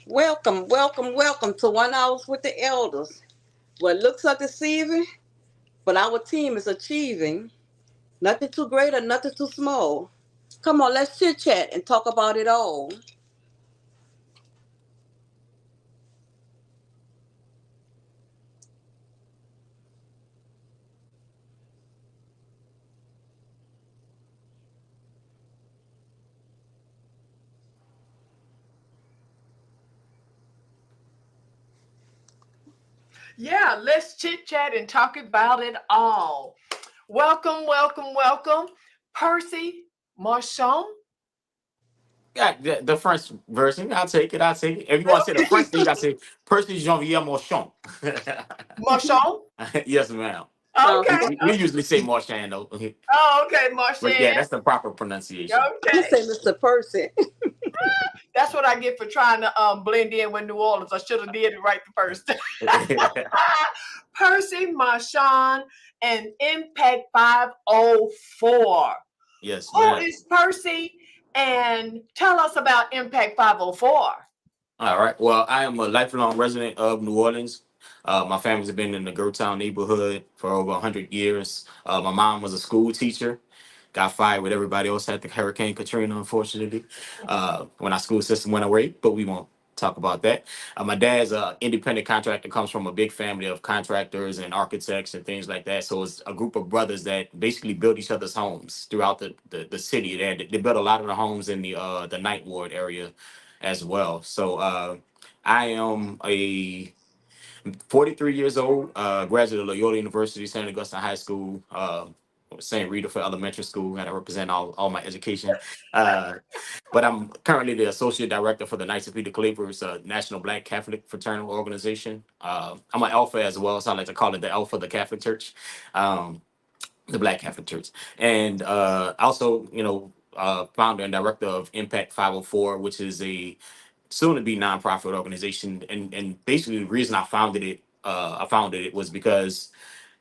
Welcome, welcome, welcome to 1 Hours with the Elders. What looks are deceiving, but our team is achieving. Nothing too great or nothing too small. Come on, let's chit chat and talk about it all. Yeah, let's chit chat and talk about it all. Welcome, welcome, welcome, Percy Marchand. Yeah, the French version. I'll take it. I'll take it. If you want to say the French thing, you got to say Percy Jean-Pierre Marchand. Marchand. Yes, ma'am. Sounds Okay. We usually say Marchand, though. Oh, okay, But yeah, Marchand. that's the proper pronunciation. you Okay. say Mr. Percy. That's what I get for trying to blend in with New Orleans. I should have did it right the first. Percy Marchand and Impact 504. Yes, Who ma'am. is Percy? And tell us about Impact 504. All right. Well, I am a lifelong resident of New Orleans. My family's been in the Girltown neighborhood for over 100 years. My mom was a school teacher, got fired with everybody else after Hurricane Katrina, unfortunately, when our school system went away, but we won't talk about that. My dad's an independent contractor, comes from a big family of contractors and architects and things like that. So it's a group of brothers that basically build each other's homes throughout the city. They built a lot of the homes in the Ninth Ward area as well. So I am a 43 years old, graduate of Loyola University, St. Augustine High School, St. Rita for elementary school. Got to represent all my education. Uh, but I'm currently the associate director for the Knights of Peter Cleaver's National Black Catholic Fraternal Organization. I'm an alpha as well, so I like to call it the Alpha of the Catholic Church. The Black Catholic Church, and also, founder and director of Impact 504, which is a soon to be nonprofit organization. And basically, the reason I founded it was because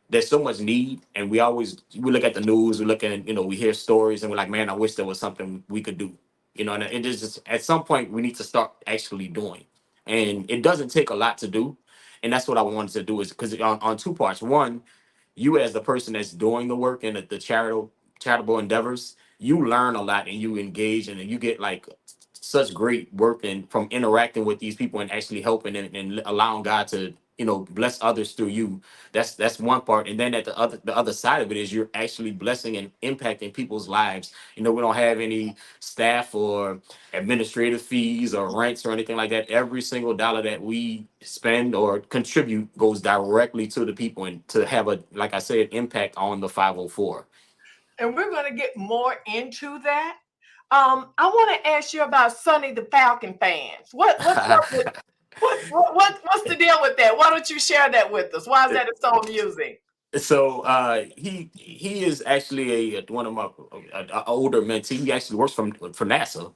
there's so much need, and we look at the news, we look at we hear stories, and we're like, man, I wish there was something we could do, and it is just at some point we need to start actually doing, and it doesn't take a lot to do, and that's what I wanted to do is because on two parts. One, you as the person that's doing the work and the charitable endeavors, you learn a lot and you engage and you get like such great work and from interacting with these people and actually helping and allowing God to bless others through you. That's one part. And then at the other side of it is you're actually blessing and impacting people's lives. We don't have any staff or administrative fees or rents or anything like that. Every single dollar that we spend or contribute goes directly to the people and to have a, like I said, impact on the 504. And we're going to get more into that. I want to ask you about Sonny the Falcon fans. What's up with what's the deal with that? Why don't you share that with us? Why is that so amusing? So he is actually one of my older mentee. He actually works for NASA.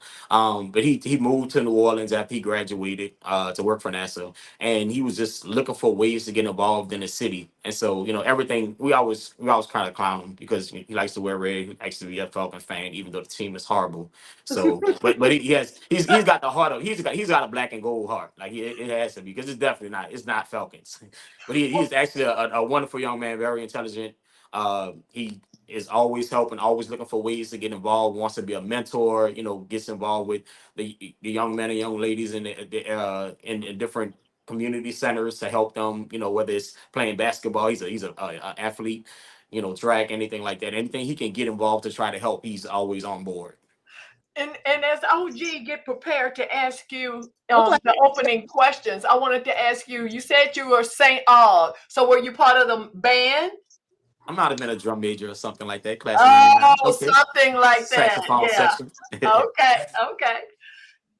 But he moved to New Orleans after he graduated to work for NASA, and he was just looking for ways to get involved in the city. And so everything we always kind of clown him because he likes to wear red. He likes to be a Falcons fan, even though the team is horrible. So, but he's got the heart of he's got a black and gold heart. Like it has to be because it's not Falcons. But he's actually a wonderful young man, very intelligent. He is always helping, always looking for ways to get involved. Wants to be a mentor. Gets involved with the young men and young ladies in different community centers to help them. Whether it's playing basketball, he's a athlete. Track, anything like that. Anything he can get involved to try to help, he's always on board. And as OG get prepared to ask you Okay. the opening questions, I wanted to ask you. You said you were Saint Aug, so were you part of the band? I might have been a drum major or something like that, class of '99. Oh, Okay, something like that. saxophone Yeah. section. Okay. Okay.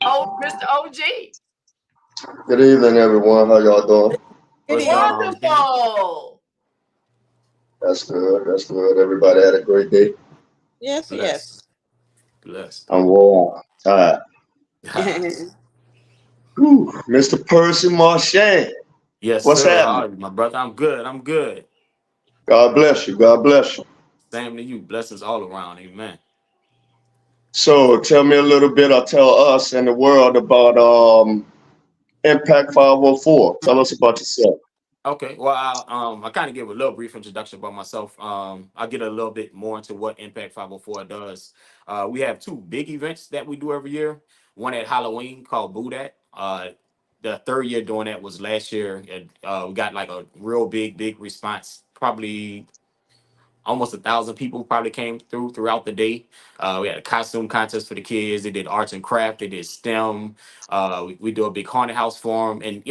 Oh, Mr. OG. Good evening, everyone. How y'all doing? Good What's going evening. on, Jimmy? Wonderful. That's good. That's good. Everybody had a great day. Yes, yes. Blessed. Blessed. I'm warm. All right. Whew. Mr. Percy Marchand. Yes, What's sir. happening? All right, my brother. I'm good. I'm good. God bless you. God bless you. Same to you. Blessings all around. Amen. So tell me a little bit, or tell us and the world about Impact 504. Tell us about yourself. Okay, well, I kind of give a little brief introduction about myself. I'll get a little bit more into what Impact 504 does. We have two big events that we do every year. One at Halloween called Boo Dat. The third year doing that was last year. And, we got like a real big response. Probably almost 1,000 people probably came throughout the day. We had a costume contest for the kids. They did arts and craft. They did STEM. We do a big haunted house for them. And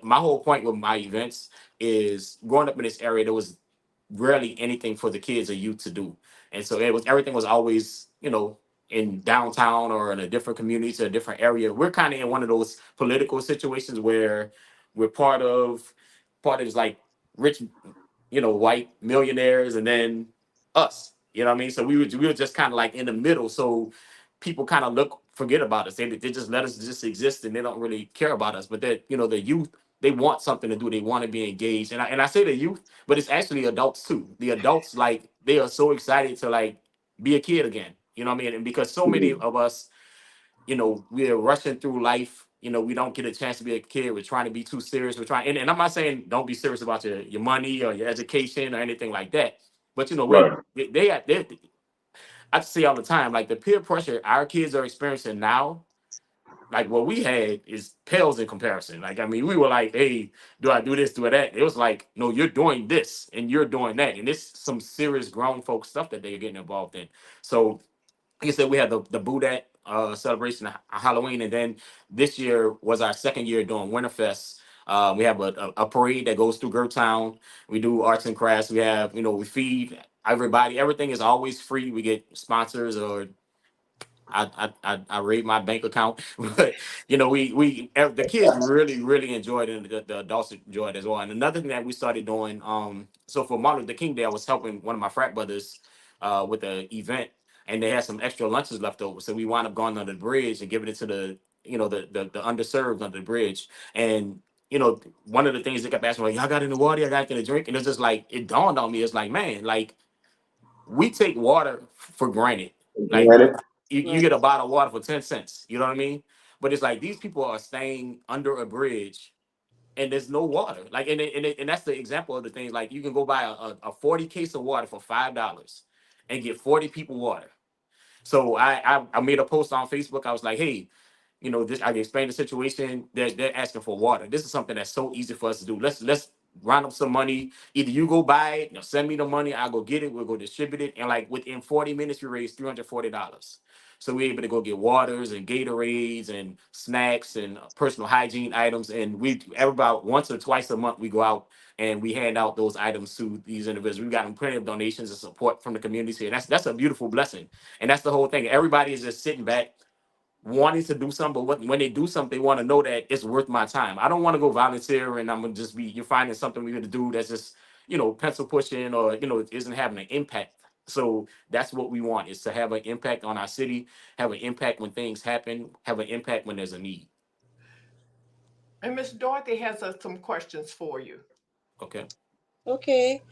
my whole point with my events is growing up in this area, there was rarely anything for the kids or youth to do, and so everything was always in downtown or in a different community to a different area. We're kind of in one of those political situations where we're part of like rich white millionaires, and then us. You know what I mean? So we were just kind of like in the middle. So people kind of forget about us. They just let us just exist, and they don't really care about us. But that the youth, they want something to do. They want to be engaged. And I say the youth, but it's actually adults too. The adults, like, they are so excited to like be a kid again. You know what I mean? And because so many of us, we're rushing through life. We don't get a chance to be a kid. We're trying to be too serious. We're trying, and I'm not saying don't be serious about your money or your education or anything like that. But Right. they I say all the time, like, the peer pressure our kids are experiencing now, like what we had is pales in comparison. Like, I mean, we were like, hey, do I do this, do that? It was like, no, you're doing this and you're doing that. And it's some serious grown folk stuff that they're getting involved in. So like I said, we had the Budat celebration of Halloween, and then this year was our second year doing Winterfest. We have a parade that goes through Gertown. We do arts and crafts. We have, we feed everybody. Everything is always free. We get sponsors, or I raid my bank account, but the kids really enjoyed it, and the adults enjoyed it as well. And another thing that we started doing, so for Martin Luther King Day, I was helping one of my frat brothers with the event, and they had some extra lunches left over, so we wound up going under the bridge and giving it to the underserved under the bridge. And one of the things they kept asking, like, y'all got any water? I got any drink? And it's just like, it dawned on me, it's like, man, like, we take water for granted. Like, Granted. you Right. get a bottle of water for 10 cents. You know what I mean? But it's like these people are staying under a bridge and there's no water. Like, and that's the example of the things. Like, you can go buy a 40 case of water for $5 and get 40 people water. So I made a post on Facebook. I was like, hey, this, I explained the situation. They're asking for water. This is something that's so easy for us to do. Let's round up some money. Either you go buy it, send me the money, I'll go get it, we'll go distribute it. And like within 40 minutes, we raised $340. So we're able to go get waters and Gatorades and snacks and personal hygiene items. And every about once or twice a month, we go out and we hand out those items to these individuals. We've gotten plenty of donations and support from the community. And that's a beautiful blessing. And that's the whole thing. Everybody is just sitting back wanting to do something, but when they do something, they want to know that it's worth my time. I don't want to go volunteer and I'm gonna just you're finding something we're gonna do that's just, pencil pushing, or, isn't having an impact. So that's what we want, is to have an impact on our city, have an impact when things happen, have an impact when there's a need. And Miss Dorothy has some questions for you. Okay. Okay.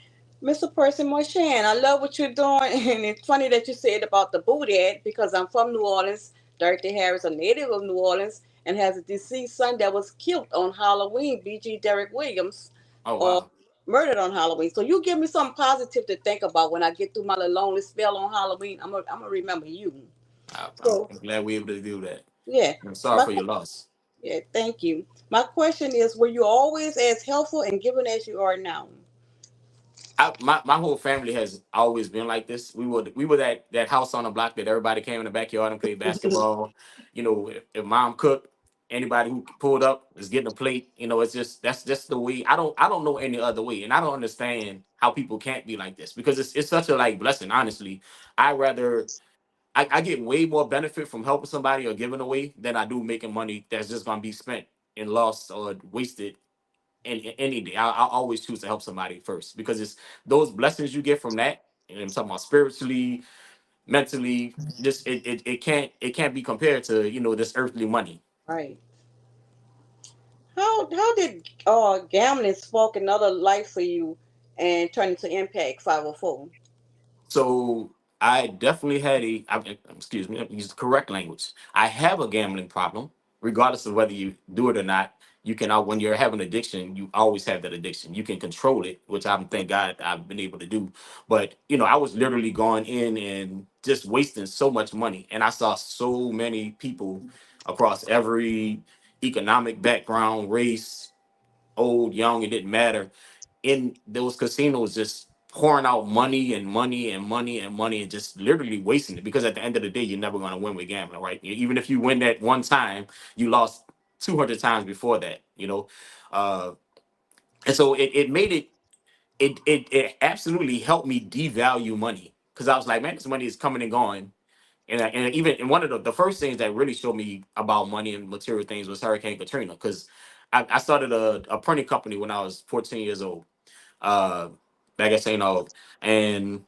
Mr. Percy Marchand, I love what you're doing. And it's funny that you said about the Boudiad because I'm from New Orleans. Dorothy Harris, a native of New Orleans, and has a deceased son that was killed on Halloween, B.G. Derek Williams, Oh, or wow. murdered on Halloween. So you give me something positive to think about when I get through my little lonely spell on Halloween. I'm gonna remember you. I'm So glad we're able to do that. yeah, I'm sorry my for your loss. yeah, thank you. My question is, were you always as helpful and giving as you are now? My whole family has always been like this. We were that house on the block that everybody came in the backyard and played basketball. If mom cooked, anybody who pulled up was getting a plate. It's just, that's just the way. I don't know any other way, and I don't understand how people can't be like this, because it's such a like blessing. Honestly, I rather I get way more benefit from helping somebody or giving away than I do making money that's just gonna be spent and lost or wasted in any day. I always choose to help somebody first, because it's those blessings you get from that. And I'm talking about spiritually, mentally. Just it can't be compared to this earthly money. Right. How did gambling spark another life for you and turn into Impact 504? So I definitely had excuse me, use the correct language. I have a gambling problem, regardless of whether you do it or not. you can, when you're having addiction, you always have that addiction. You can control it, which I'm, thank God I've been able to do. But I was literally going in and just wasting so much money, and I saw so many people across every economic background, race, old, young, it didn't matter, in those casinos just pouring out money and money and money and money and just literally wasting it, because at the end of the day, you're never going to win with gambling, right? Even if you win that one time, you lost 200 times before that. uh and so it made it absolutely helped me devalue money, because I was like, man, this money is coming and going. And even, and one of the first things that really showed me about money and material things was Hurricane Katrina, because I started a printing company when I was 14 years old, uh, back at St. Aug. And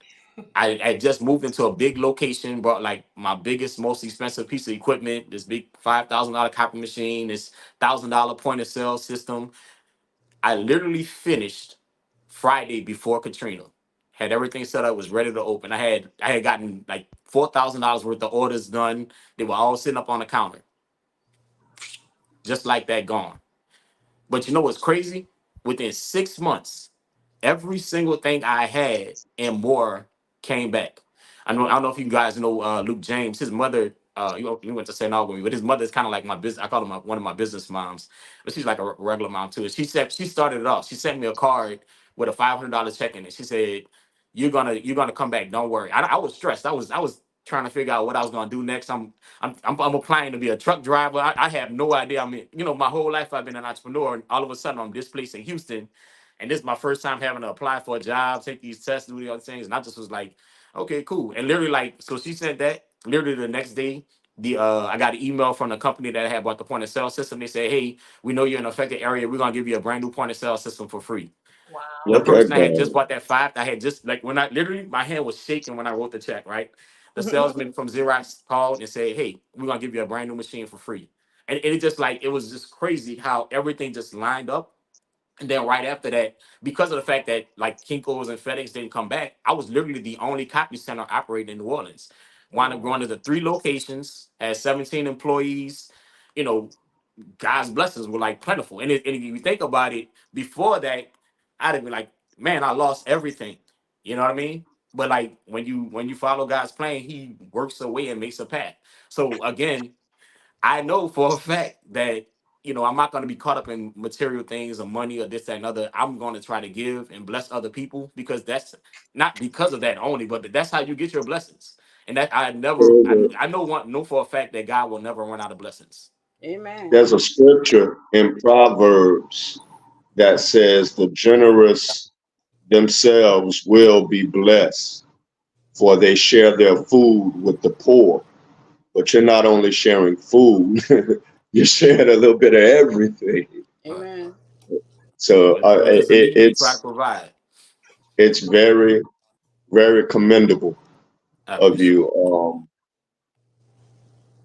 I just moved into a big location, brought like my biggest, most expensive piece of equipment, this big $5,000 copy machine, this $1,000 point of sale system. I literally finished Friday before Katrina. Had everything set up, was ready to open. I had gotten like $4,000 worth of orders done. They were all sitting up on the counter. Just like that, gone. But you know what's crazy? Within 6 months, every single thing I had and more came back. I don't know if you guys know Luke James. His mother, you went to St. Aug with me, but his mother is kind of like my business. I call her one of my business moms, but she's like a regular mom too. She started it off. She sent me a card with a $500 check in it. She said, "You're gonna come back. Don't worry." I was stressed. I was trying to figure out what I was gonna do next. I'm applying to be a truck driver. I have no idea. I mean, my whole life I've been an entrepreneur, and all of a sudden I'm displaced in Houston, and this is my first time having to apply for a job, take these tests, do the other things, and I just was like, okay, cool. And literally, like, so she said that. Literally the next day, I got an email from the company that had bought the point of sale system. They said, hey, we know you're in an affected area. We're gonna give you a brand new point of sale system for free. Wow. The Look at person that had God. just bought that I had just, like, when I literally, my hand was shaking when I wrote the check, right? The salesman from Xerox called and said, hey, we're gonna give you a brand new machine for free. And it just, like, it was just crazy how everything just lined up. And then right after that, because of the fact that like Kinko's and FedEx didn't come back, I was literally the only copy center operating in New Orleans. Wound up going to the 3 locations, had 17 employees. You know, God's blessings were like plentiful. And if you think about it, before that, I'd have been like, man, I lost everything. You know what I mean? But like when you follow God's plan, He works a way and makes a path. So again, I know for a fact that I'm not going to be caught up in material things or money or this, that, and other. I'm going to try to give and bless other people, because that's not because of that only, but that's how you get your blessings. And that I know for a fact that God will never run out of blessings. Amen. There's a scripture in Proverbs that says the generous themselves will be blessed, for they share their food with the poor. But you're not only sharing food, you're sharing a little bit of everything. Right. Amen. So What is a need, we try to provide. it's very, very commendable I of appreciate you,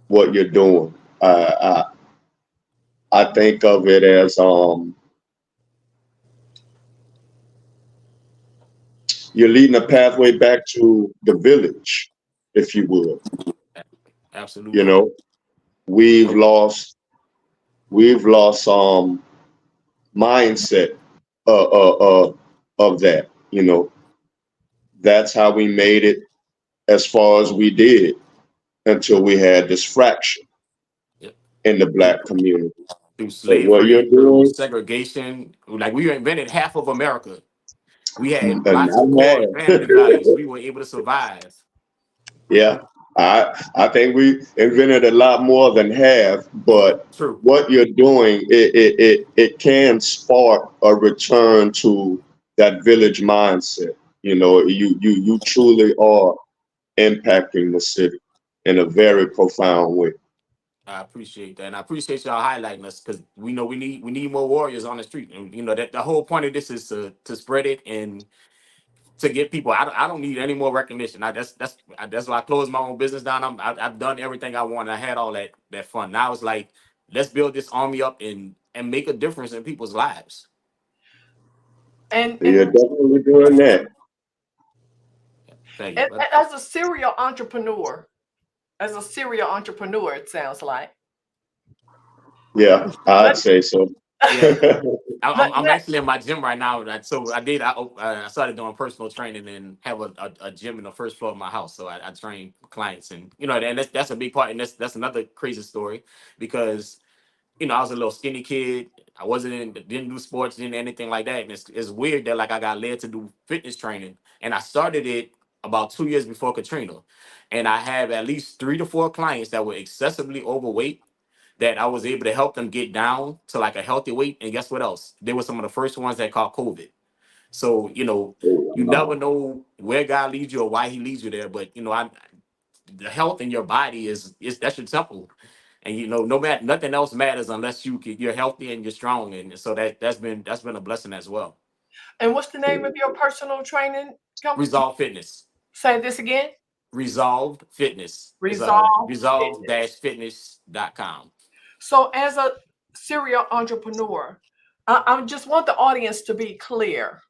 what you're doing. I think of it as you're leading a pathway back to the village, if you would. it. You Absolutely. know, we've lost mindset of that. That's how we made it as far as we did until we had this fracture Yep. in the Black community. Through But what you're slavery, through doing, segregation, like we invented half of America. We had lots of not core half. family values. We were able to survive. Yeah, I think we invented a lot more than half, but True. what you're doing, it can spark a return to that village mindset. You truly are impacting the city in a very profound way. I appreciate that, and I appreciate y'all highlighting us, because we know we need more warriors on the street, and that the whole point of this is to spread it and to get people. I don't need any more recognition. That's why I closed my own business down. I've done everything I wanted. I had all that fun. Now it's like, let's build this army up and make a difference in people's lives. And You're definitely doing that. Thank you. as a serial entrepreneur, it sounds like. Yeah, I'd What say so. Yeah. Let- I'm let- actually in my gym right now. So I started doing personal training and have a gym in the first floor of my house. So I train clients, and and that's a big part. And that's another crazy story because I was a little skinny kid. I didn't do sports, didn't anything like that. And it's weird that like I got led to do fitness training, and I started it about 2 years before Katrina, and I have at least 3 to 4 clients that were excessively overweight that I was able to help them get down to like a healthy weight. And guess what else? They were some of the first ones that caught COVID. So, you never know where God leads you or why he leads you there. But, the health in your body is that's your temple. And no matter nothing else matters unless you're healthy and you're strong. And so that's been a blessing as well. and what's the name of your personal training company? Resolve Fitness. Say this again. Resolved Fitness. It's Resolve Fitness. resolve-fitness.com. So, as a serial entrepreneur, I just want the audience to be clear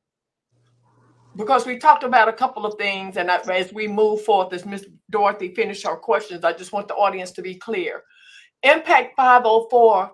because we talked about a couple of things, and as we move forth, as Miss Dorothy finished her questions, I just want the audience to be clear. Impact 504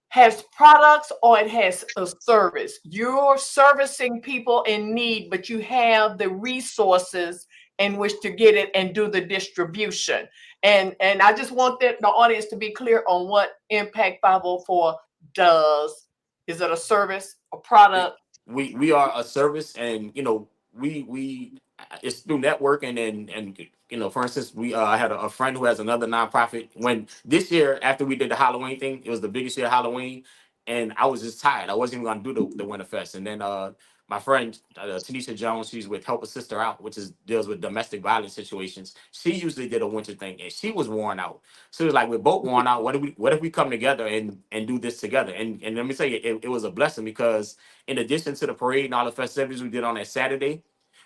has products or it has a service. You're servicing people in need, but you have the resources in which to get it and do the distribution. And I just want the audience to be clear on what Impact 504 does. Is it a service, a product? We are a service, and we it's through networking, and for instance, we I had a friend who has another nonprofit. When this year, after we did the Halloween thing, it was the biggest year of Halloween, and I was just tired. I wasn't even gonna do the Winter Fest. And then my friend Tanisha Jones, she's with Help a Sister Out, which deals with domestic violence situations. She usually did a winter thing, and she was worn out. So it was like we're both worn out. What if we come together and do this together? And let me tell you, it was a blessing because in addition to the parade and all the festivities we did on that Saturday,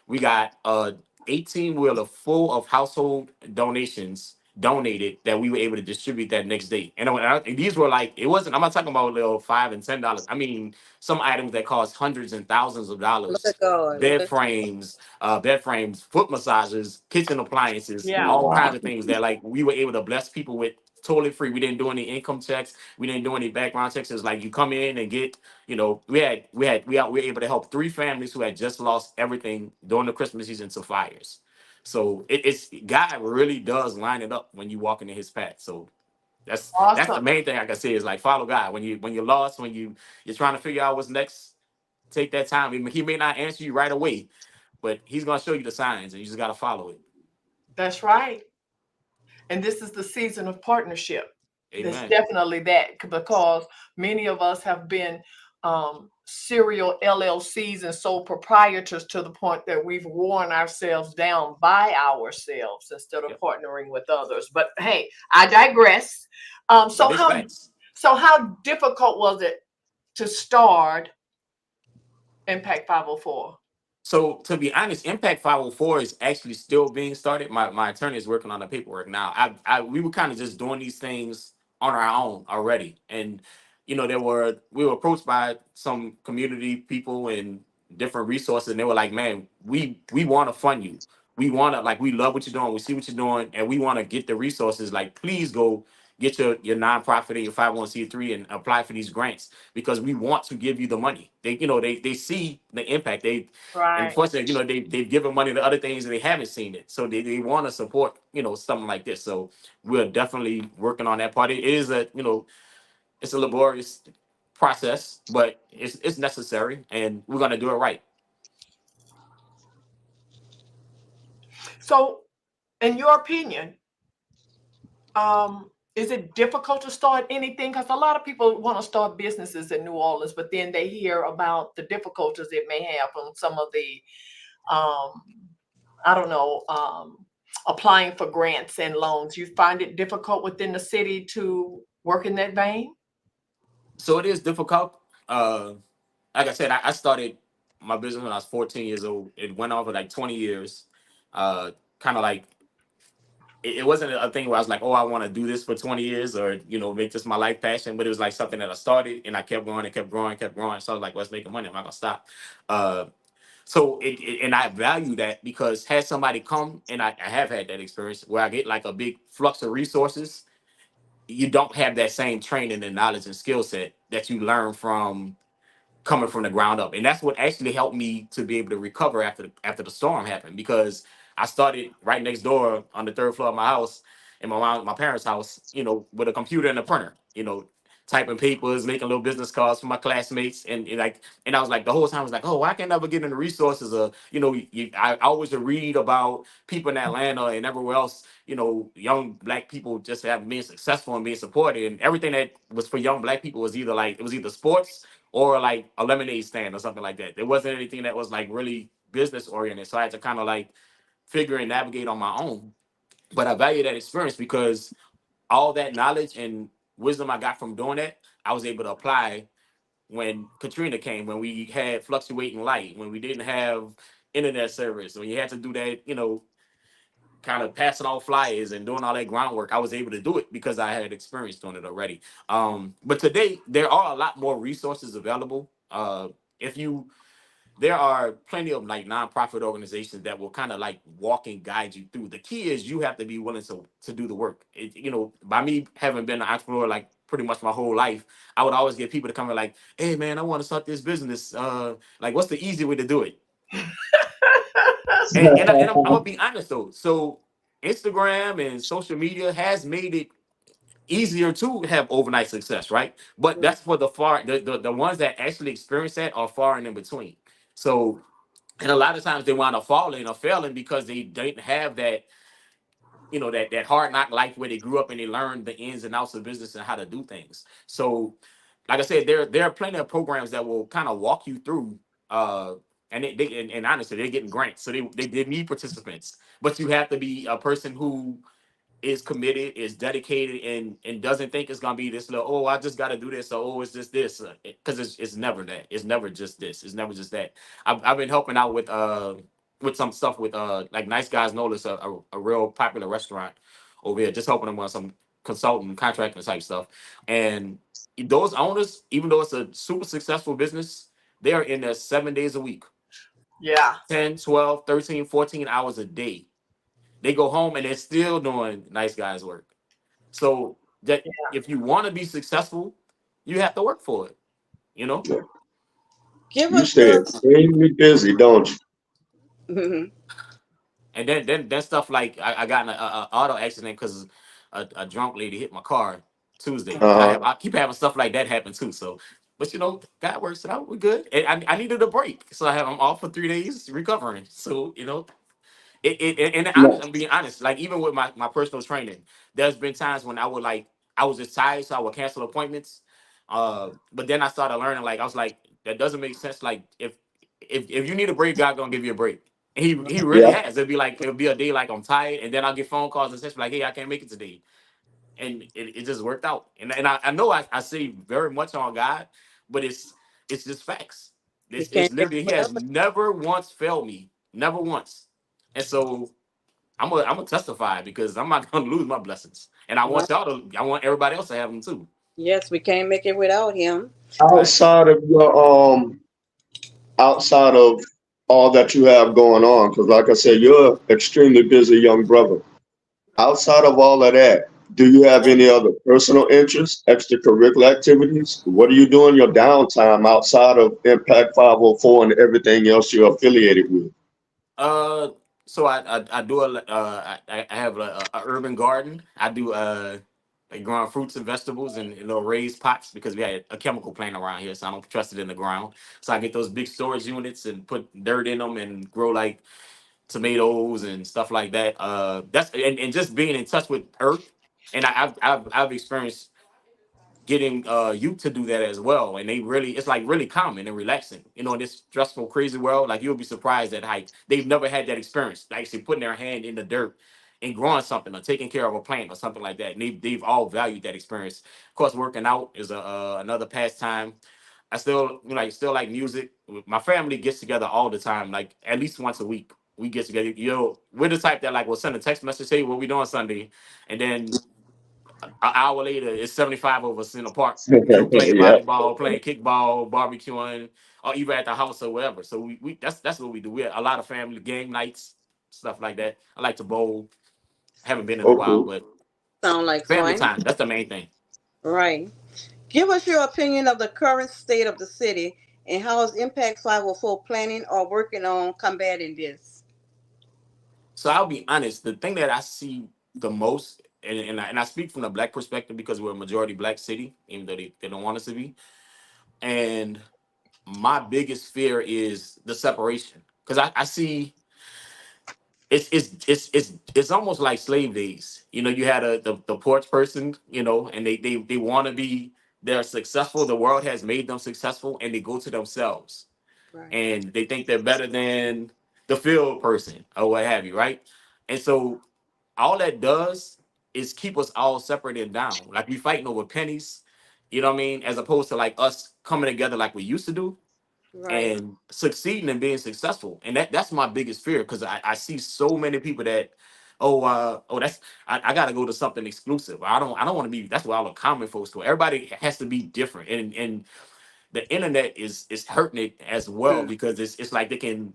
we got 18-wheeler full of household donations donated that we were able to distribute that next day. And these were like, it wasn't, I'm not talking about little $5 and $10. I mean, some items that cost hundreds and thousands of Look dollars. at God. Look at Bed frames, foot massages, kitchen appliances, Yeah. all kinds of things that like we were able to bless people with totally free. We didn't do any income checks. We didn't do any background checks. It's like you come in and get, we were able to help 3 families who had just lost everything during the Christmas season to fires. So it's God really does line it up when you walk into his path. So that's the Awesome. main thing I can say is like follow God. When you're lost, when you're trying to figure out what's next, take that time. He may not answer you right away, but he's gonna show you the signs and you just gotta follow it. That's right. And this is the season of partnership. There's Amen. definitely that because many of us have been serial LLCs and sole proprietors to the point that we've worn ourselves down by ourselves instead of Yep. partnering with others. But hey, I digress. So But it's how facts. so how difficult was it to start Impact 504? So to be honest, Impact 504 is actually still being started. My attorney is working on the paperwork now. We were kind of just doing these things on our own already. And we were approached by some community people and different resources, and they were like, man, we want to fund you. We want to, like, we love what you're doing, we see what you're doing, and we want to get the resources. Like, please go get your nonprofit and your 501c3 and apply for these grants because we want to give you the money. They see the impact. And Right. unfortunately, they've given money to other things and they haven't seen it. So they want to support, something like this. So we're definitely working on that part. It is it's a laborious process, but it's necessary and we're gonna do it right. So, in your opinion, is it difficult to start anything? Because a lot of people want to start businesses in New Orleans, but then they hear about the difficulties it may have on some of the, um, I don't know, applying for grants and loans. You find it difficult within the city to work in that vein? So it is difficult. Like I said, I started my business when I was 14 years old. It went on for like 20 years. Kind of like it wasn't a thing where I was like, oh, I want to do this for 20 years or, make this my life passion. But it was like something that I started and I kept going and kept growing, kept growing. So I was like, let's make money. I'm not going to stop. So and I value that because had somebody come and I have had that experience where I get like a big flux of resources you don't have that same training and knowledge and skill set that you learn from coming from the ground up. And that's what actually helped me to be able to recover after the storm happened, because I started right next door on the third floor of my house, in my parents' house, with a computer and a printer, typing papers, making little business cards for my classmates, and I was like, the whole time I was like, oh, why can't I never get in the resources of, I always would read about people in Atlanta and everywhere else, young black people just have being successful and being supported, and everything that was for young black people was either sports or like a lemonade stand or something like that. There wasn't anything that was like really business oriented. So I had to kind of like figure and navigate on my own. But I value that experience because all that knowledge and wisdom I got from doing that, I was able to apply when Katrina came, when we had fluctuating light, when we didn't have internet service, when you had to do that, kind of passing off flyers and doing all that groundwork. I was able to do it because I had experience doing it already. But today there are a lot more resources available. If you There are plenty of like nonprofit organizations that will kind of like walk and guide you through. The key is you have to be willing to do the work. By me having been an entrepreneur like pretty much my whole life, I would always get people to come in like, hey man, I want to start this business. Like what's the easy way to do it? I'm gonna be honest though. So Instagram and social media has made it easier to have overnight success, right? But that's for the ones that actually experience that are far and in between. So, and a lot of times they wind up falling or failing because they didn't have that, that hard knock life where they grew up and they learned the ins and outs of business and how to do things. So, like I said, there are plenty of programs that will kind of walk you through. And honestly, they're getting grants, so they need participants. But you have to be a person who is committed, is dedicated, and doesn't think it's gonna be this little, oh, I just gotta do this, or oh, it's just this, because it's never that. It's never just this. It's never just that. I've been helping out with some stuff with like Nice Guys Notice, a real popular restaurant over here, just helping them on some consulting contracting type stuff. And those owners, even though it's a super successful business, they are in there 7 days a week, Yeah. 10, 12, 13, 14 hours a day. They go home and they're still doing Nice Guys work. So that if you want to be successful, you have to work for it. You know. Give You us stay your. extremely busy, don't you? Mhm. And then stuff like I got in a auto accident because a drunk lady hit my car Tuesday. Uh-huh. I keep having stuff like that happen too. So, but God works it out. We're good. And I needed a break, so I'm off for 3 days recovering. So and honest, No. I'm being honest. Like even with my personal training, there's been times when I was just tired, so I would cancel appointments. But then I started learning. Like I was like, that doesn't make sense. Like if you need a break, God gonna give you a break. And he really Yeah. has. It'll be a day like I'm tired, and then I'll get phone calls and such like, hey, I can't make it today, and it just worked out. And I know I say very much on God, but it's just facts. He It's can't make literally it he has without. never once failed me, never once. And so I'm gonna testify because I'm not gonna lose my blessings, and Right. I want everybody else to have them too. Yes, we can't make it without him. Right. Outside of outside of all that you have going on, because like I said, you're an extremely busy young brother. Outside of all of that, do you have any other personal interests, extracurricular activities? What do you do in your downtime outside of Impact 504 and everything else you're affiliated with? Uh, so I do I have a urban garden. I do like growing fruits and vegetables in little raised pots because we had a chemical plant around here, so I don't trust it in the ground. So I get those big storage units and put dirt in them and grow like tomatoes and stuff like that. That's and just being in touch with earth. And I've experienced getting youth to do that as well, and it's like really common and relaxing, in this stressful crazy world. Like you'll be surprised at how they've never had that experience, like actually putting their hand in the dirt and growing something or taking care of a plant or something like that, and they've all valued that experience. Of course, working out is another pastime. I still like music. My family gets together all the time, like at least once a week. We get together. We're the type that like will send a text message, say what we doing Sunday, and then an hour later, it's 75 of us in the park, playing Yeah. volleyball, playing kickball, barbecuing, or even at the house or whatever. So we that's what we do. We have a lot of family game nights, stuff like that. I like to bowl. Haven't been in a while, Okay. but Sound like Family fun. time. That's the main thing. Right. Give us your opinion of the current state of the city and how is Impact 504 planning or working on combating this? So I'll be honest. The thing that I see the most, and I speak from the black perspective because we're a majority black city, even though they don't want us to be. And my biggest fear is the separation because I see it's almost like slave days. You know, you had the porch person, you know, and they want to be, they're successful. The world has made them successful, and they go to themselves, Right. and they think they're better than the field person or what have you, right? And so all that does is keep us all separated down. Like we fighting over pennies, you know what I mean? As opposed to like us coming together like we used to do Right. and succeeding and being successful. And that's my biggest fear because I see so many people that, that's I gotta go to something exclusive. I don't want to be, that's what all the common folks do. Everybody has to be different. And the internet is hurting it as well Mm. because it's like they can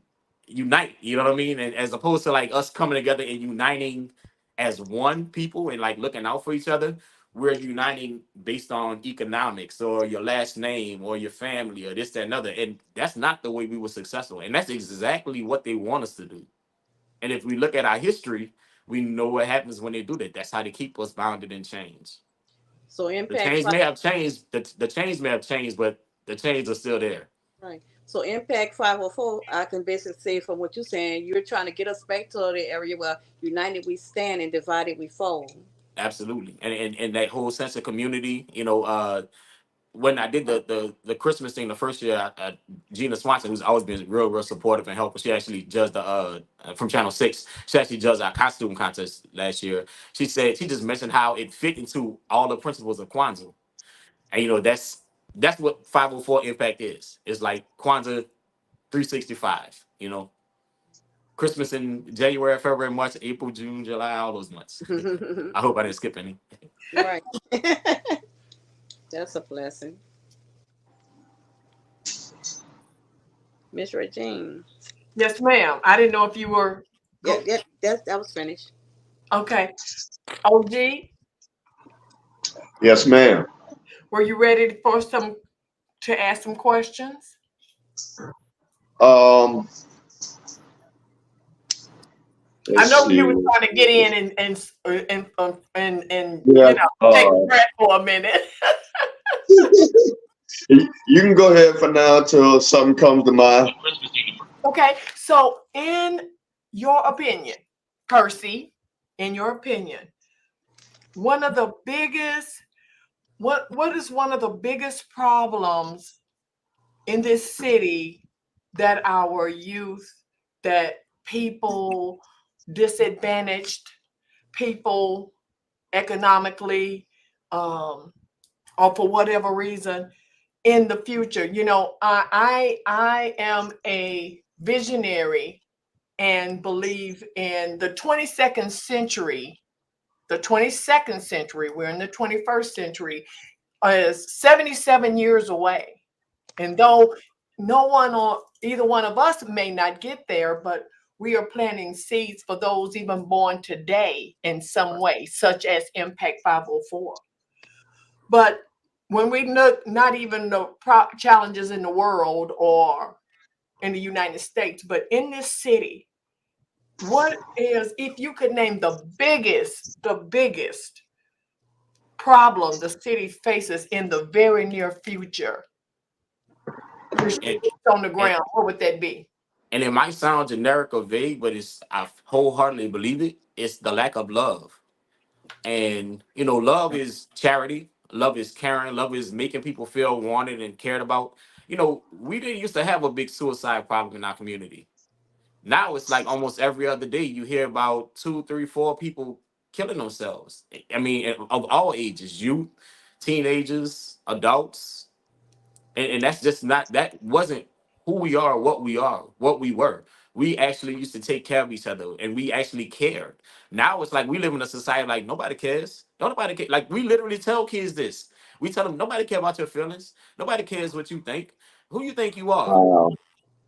unite, you know what I mean? And as opposed to like us coming together and uniting as one people and like looking out for each other, we're uniting based on economics or your last name or your family or this, that, and other. And that's not the way we were successful. And that's exactly what they want us to do. And if we look at our history, we know what happens when they do that. That's how they keep us bounded in change. So The Impact change Five, may have changed, the change may have changed, but the change is still there. right. So Impact 504, I can basically say from what you're saying, you're trying to get us back to the area where united we stand and divided we fall. Absolutely. And that whole sense of community, you know, when I did the Christmas thing the first year, Gina Swanson, who's always been real supportive and helpful, she actually judged the from Channel 6. She actually judged our costume contest last year. She said she just mentioned how it fit into all the principles of Kwanzaa. And you know, that's what 504 Impact is. It's like Kwanzaa 365, you know. Christmas in January, February, March, April, June, July, all those months. I hope I didn't skip any. Right. That's a blessing. Miss Regine. Yes, ma'am. I didn't know if you were That was finished. okay. OG, Yes, ma'am. were you ready for to ask some questions? Um, I let's know see. you were trying to get in and Yeah, you know take a breath for a minute. you can go ahead for now until something comes to mind. Okay, so in your opinion, Percy, in your opinion, one of the biggest what is one of the biggest problems in this city that our youth, that people, disadvantaged people economically, or for whatever reason in the future? You know, I am a visionary and believe in the 22nd century. The 22nd century, we're in the 21st century, is 77 years away. And though no one or either one of us may not get there, but we are planting seeds for those even born today in some way, such as Impact 504. But when we look, not even the challenges in the world or in the United States, but in this city, what is, if you could name the biggest problem the city faces in the very near future, on the ground, what would that be? And it might sound generic or vague, but I wholeheartedly believe it. It's the lack of love. And you know, love is charity, love is caring, love is making people feel wanted and cared about. You know, we didn't used to have a big suicide problem in our community. Now it's like almost every other day you hear about 2, 3, 4 people killing themselves. I mean, of all ages, youth, teenagers, adults, and that's just not, that wasn't who we are, what we were. We actually used to take care of each other and we actually cared. Now it's like we live in a society like nobody cares. Nobody care. Like we literally tell kids this. We tell them nobody care about your feelings. Nobody cares what you think. Who you think you are?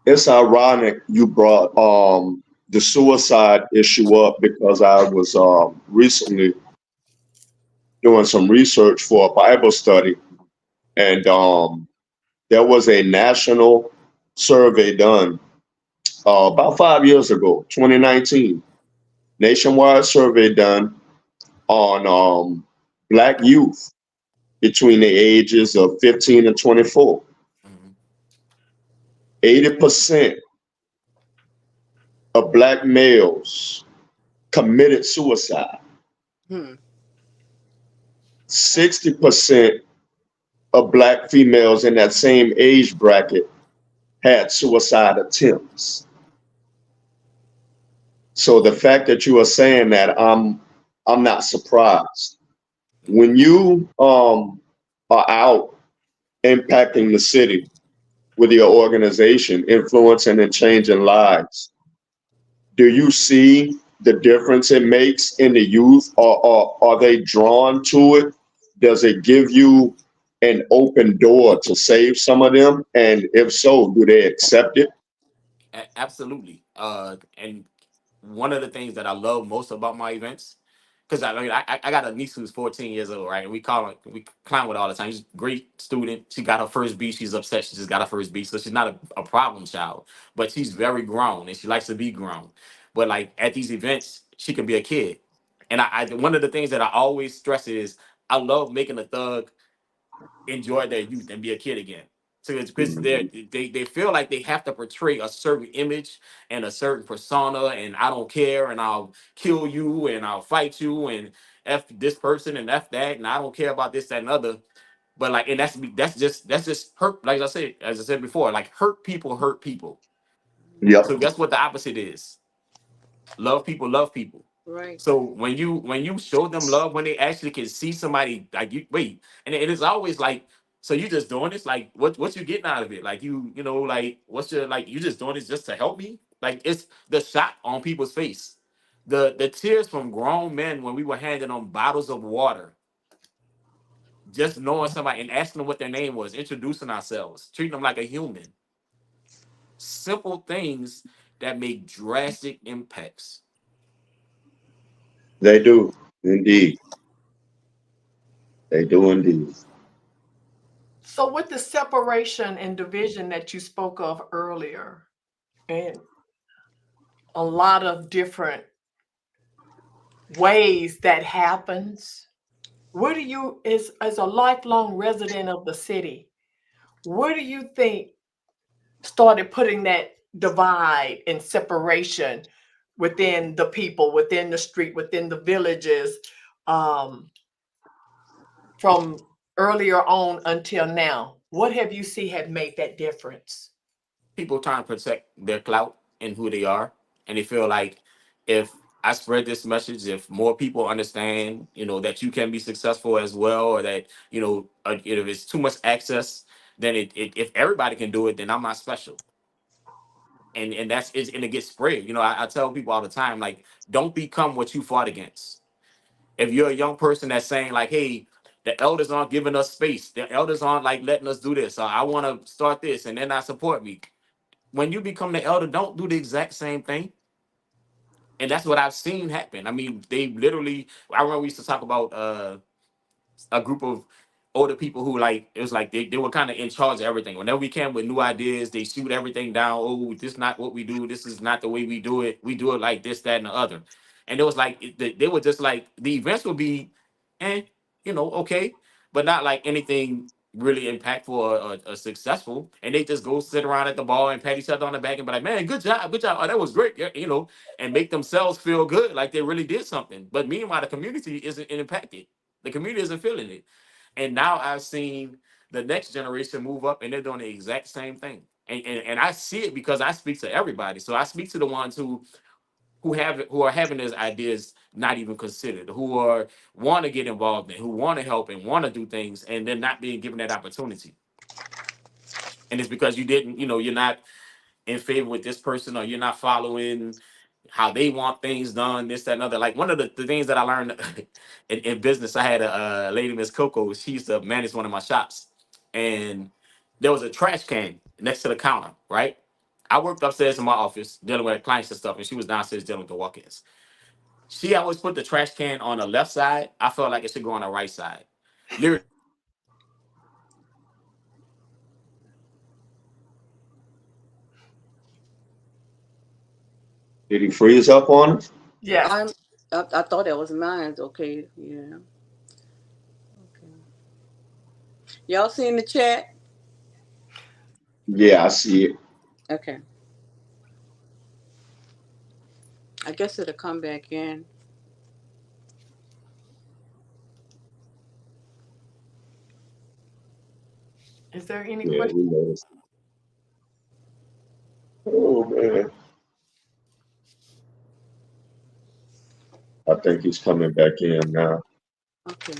It's ironic you brought the suicide issue up because I was recently doing some research for a Bible study, and there was a national survey done about 5 years ago, 2019, nationwide survey done on Black youth between the ages of 15 and 24. Mhm. 80% of Black males committed suicide. Hmm. 60% of Black females in that same age bracket had suicide attempts. So the fact that you are saying that, I'm not surprised. When you are out impacting the city with your organization, influencing and changing lives, do you see the difference it makes in the youth? Or are they drawn to it? Does it give you an open door to save some of them? And if so, do they accept it? Absolutely. And one of the things that I love most about my events, because I got a niece who's 14 years old, right? And we clown with her all the time. She's a great student. She got her first B. She's upset. She just got her first B. So she's not a problem child, but she's very grown and she likes to be grown. But like at these events, she can be a kid. And I one of the things that I always stress is I love making a thug enjoy their youth and be a kid again. So it's because Mhm. they feel like they have to portray a certain image and a certain persona, and I don't care, and I'll kill you, and I'll fight you, and f this person and f that, and I don't care about this, that, and other. But like, and that's just hurt. Like I said, as I said before, like hurt people hurt people. So Yep. guess what the opposite is? Love people, love people. Right. So when you show them love, when they actually can see somebody like you, wait, and it is always like, so you just doing this, like what you getting out of it? Like like what's your like you just doing this just to help me? Like it's the shock on people's face, the tears from grown men when we were handing them bottles of water, just knowing somebody and asking them what their name was, introducing ourselves, treating them like a human. Simple things that make drastic impacts. They do. Indeed. They do indeed. So, with the separation and division that you spoke of earlier, and a lot of different ways that happens, where do you, as a lifelong resident of the city, where do you think started putting that divide and separation within the people, within the street, within the villages, um, from earlier on until now? What have you seen had made that difference? People trying to protect their clout and who they are, and they feel like if I spread this message, if more people understand, that you can be successful as well, or that if it's too much access, then if everybody can do it, then I'm not special, and and it gets spread. I tell people all the time, like, don't become what you fought against. If you're a young person that's saying like, hey, the elders aren't giving us space, the elders aren't like letting us do this, or I want to start this and they're not support me, when you become the elder, don't do the exact same thing. And that's what I've seen happen. I mean, they literally, I remember we used to talk about a group of older people who, like, it was like they were kind of in charge of everything. Whenever we came with new ideas, they shoot everything down. Oh, this is not what we do. This is not the way we do it. We do it like this, that, and the other. And it was like they were just like the events would be, eh, okay, but not like anything really impactful or successful. And they just go sit around at the bar and pat each other on the back and be like, "Man, good job. Oh, that was great." Yeah, and make themselves feel good, like they really did something. But meanwhile, the community isn't impacted. The community isn't feeling it. And now I've seen the next generation move up and they're doing the exact same thing. And I see it because I speak to everybody. So I speak to the ones who are having those ideas not even considered, who are want to get involved in, who want to help and want to do things, and they're not being given that opportunity. And it's because you didn't, you're not in favor with this person, or you're not following how they want things done, this, that, and other. Like one of the things that I learned in business, I had a lady, Miss Coco. She used to manage one of my shops, and there was a trash can next to the counter. Right, I worked upstairs in my office dealing with clients and stuff, and she was downstairs dealing with the walk-ins. She always put the trash can on the left side. I felt like it should go on the right side. Literally, Did he freeze up on us? Yes. I thought that was mine. Okay, yeah. Okay. Y'all seen the chat? Yeah, I see it. Okay. I guess it'll come back in. Is there any Yeah, question? we noticed. Oh man, I think he's coming back in now. Okay.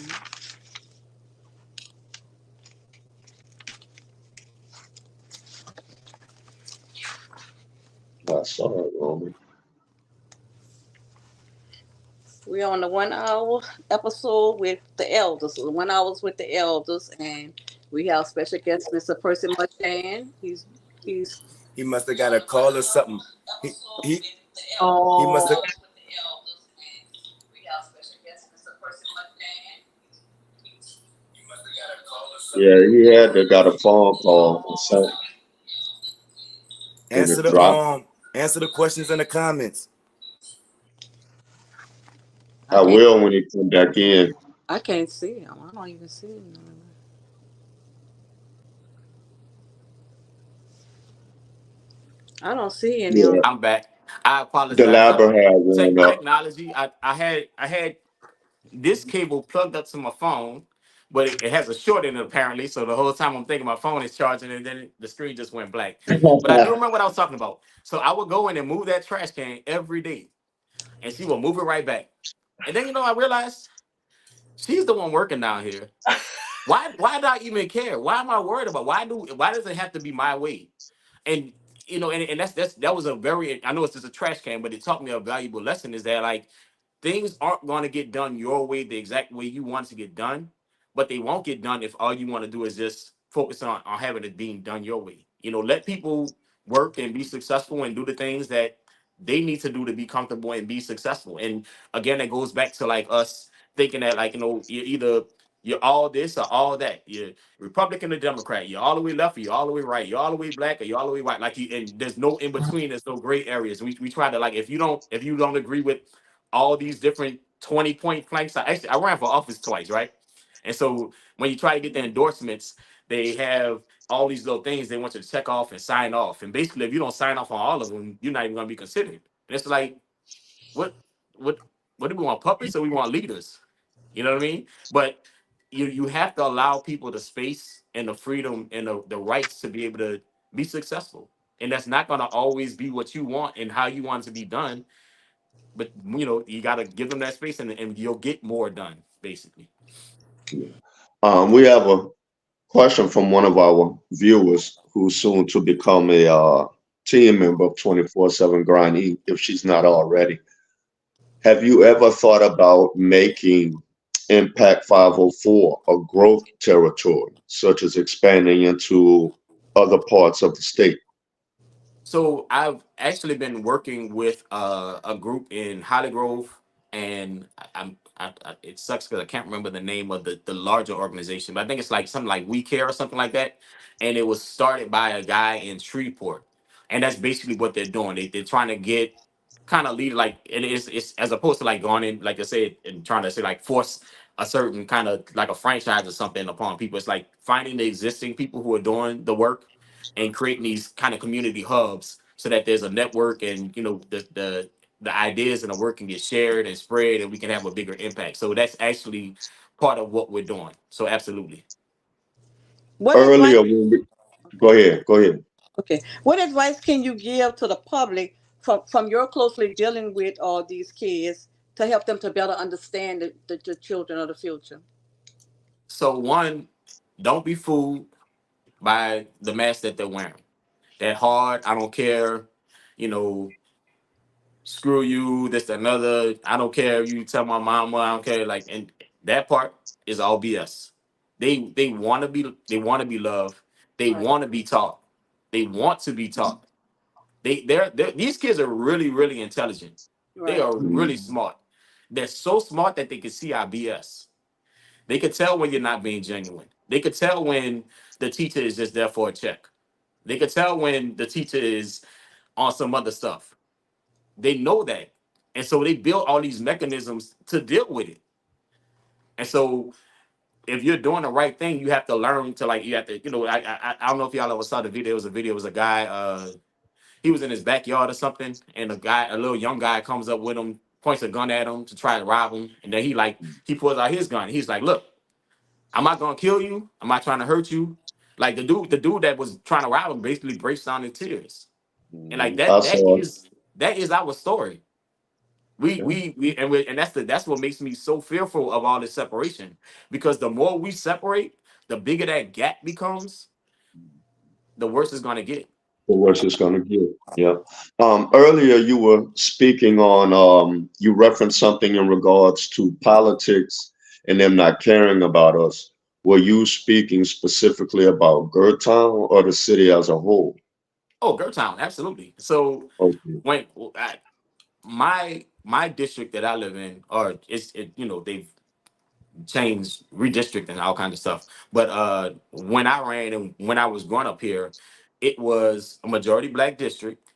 I saw it, Roman. We're on the 1 hour episode with the elders. So the 1 hours with the elders, and we have special guest Mr. Percy Muchan. He's He must have got a call or something. He must Oh, have. Yeah, he had to got a phone call or something. And Answer it dropped. answer the questions in the comments. I will when he come back in. I can't see him. I don't even see him. I don't see any. Yeah. I'm back. I apologize. Delabra had one up. Technology. I had this cable plugged up to my phone, but it has a short in it apparently. So the whole time I'm thinking my phone is charging, and then the screen just went black. But I do remember what I was talking about. So I would go in and move that trash can every day, and she would move it right back. And then I realized she's the one working down here. Why do I even care? Why am I worried about? Why does it have to be my way? And and that was a very, I know it's just a trash can, but it taught me a valuable lesson, is that like things aren't going to get done your way, the exact way you want to get done, but they won't get done if all you want to do is just focus on having it being done your way. Let people work and be successful and do the things that they need to do to be comfortable and be successful. And again, it goes back to like us thinking that like, you're all this or all that. You're Republican or Democrat. You're all the way left or you're all the way right. You're all the way black or you're all the way white. Like and there's no in between. There's no gray areas. We try to, like, if you don't agree with all these different 20-point flanks. I ran for office twice, right? And so when you try to get the endorsements, they have all these little things they want you to check off and sign off. And basically, if you don't sign off on all of them, you're not even going to be considered. And it's like, what, what, what do we want? Puppets or we want leaders? You know what I mean? But you have to allow people the space and the freedom and the rights to be able to be successful. And that's not going to always be what you want and how you want it to be done. But you got to give them that space, and you'll get more done, basically. We have a question from one of our viewers who's soon to become a team member of 24/7 Grind E, if she's not already. Have you ever thought about making Impact 504 a growth territory, such as expanding into other parts of the state? So I've actually been working with a group in Holly Grove, and it sucks because I can't remember the name of the larger organization, but I think it's like something like We Care or something like that. And it was started by a guy in Shreveport, and that's basically what they're doing. They're trying to get kind of lead, like, and it's as opposed to like going in, like I said, and trying to say like force a certain kind of like a franchise or something upon people. It's like finding the existing people who are doing the work and creating these kind of community hubs so that there's a network, and the ideas and the work can get shared and spread, and we can have a bigger impact. So that's actually part of what we're doing. So absolutely. Earlier, go ahead. Okay. What advice can you give to the public from your closely dealing with all these kids to help them to better understand the children of the future? So one, don't be fooled by the mask that they're wearing. That hard, I don't care, screw you, this, that, another. I don't care. You tell my mama, I don't care. Like, and that part is all BS. They want to be loved. They Right. want to be taught. They want to be taught. They're these kids are really, really intelligent. They Right. are really smart. they're so smart that they can see our BS. They could tell when you're not being genuine. They could tell when the teacher is just there for a check. They could tell when the teacher is on some other stuff. They know that. And so they build all these mechanisms to deal with it. And so if you're doing the right thing, you have to learn to like, you have to, I don't know if y'all ever saw the video. It was a guy, he was in his backyard or something, and a little young guy comes up with him, points a gun at him to try to rob him. And then he pulls out his gun. He's like, look, I'm not gonna kill you. I'm not trying to hurt you. Like the dude that was trying to rob him basically breaks down in tears. And like I saw it. that is our story. And that's what makes me so fearful of all this separation. Because the more we separate, the bigger that gap becomes, the worse it's gonna get. The worse it's going to get. Yeah. Earlier you were speaking on, you referenced something in regards to politics and them not caring about us. Were you speaking specifically about Gertown or the city as a whole? Oh, Gertown, absolutely. So Okay. when my district that I live in, or they've changed redistricting and all kinds of stuff. But when I ran and when I was growing up here, it was a majority black district.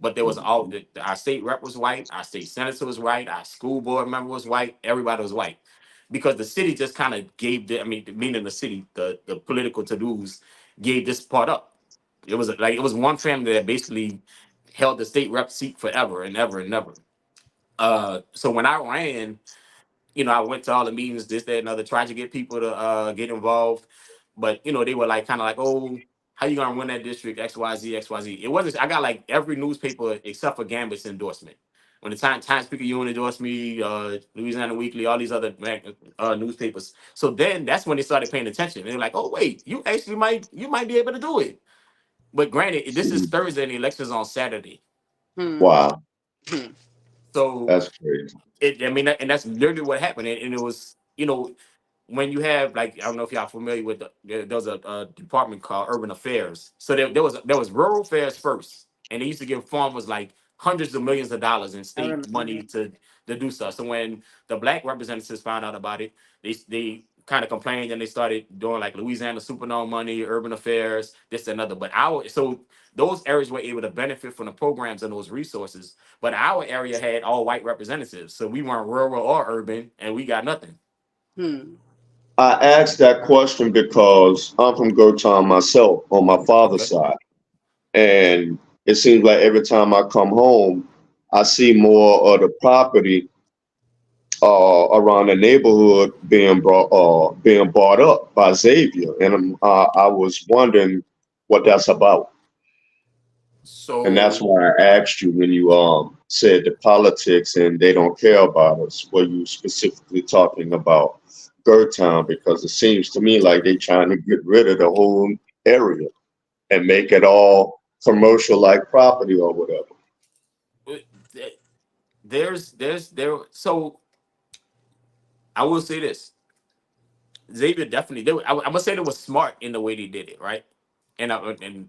But there was our state rep was white, our state senator was white, our school board member was white, everybody was white. Because the city just kind of gave meaning the city, the political to-dos gave this part up. It was one family that basically held the state rep seat forever and ever and ever. So when I ran, I went to all the meetings, this, that, and other, tried to get people to get involved. But, they were like, kind of like, oh, how you going to win that district? X, Y, Z, X, Y, Z. It wasn't, I got like every newspaper except for Gambit's endorsement. When the Times Picayune endorsed me, Louisiana Weekly, all these other newspapers. So then that's when they started paying attention. They're like, oh, wait, you might be able to do it. But granted, this is Thursday and the election's on Saturday. Wow. So That's crazy. And that's literally what happened. And it was, when you have, like, I don't know if y'all familiar with there was a department called Urban Affairs. So there was rural affairs first, and they used to give farmers like hundreds of millions of dollars in state money to do stuff. So when the black representatives found out about it, they kind of complained, and they started doing like Louisiana Superdome money, Urban Affairs, this and other. But so those areas were able to benefit from the programs and those resources. But our area had all white representatives, so we weren't rural or urban, and we got nothing. I asked that question because I'm from Gertown myself on my father's side. And it seems like every time I come home, I see more of the property around the neighborhood being bought up by Xavier. And I was wondering what that's about. So, and that's why I asked you when you said the politics and they don't care about us. Were you specifically talking about Gertown? Because it seems to me like they're trying to get rid of the whole area and make it all commercial like property or whatever. So I will say this. Xavier definitely, I'm gonna say they were smart in the way they did it, right? And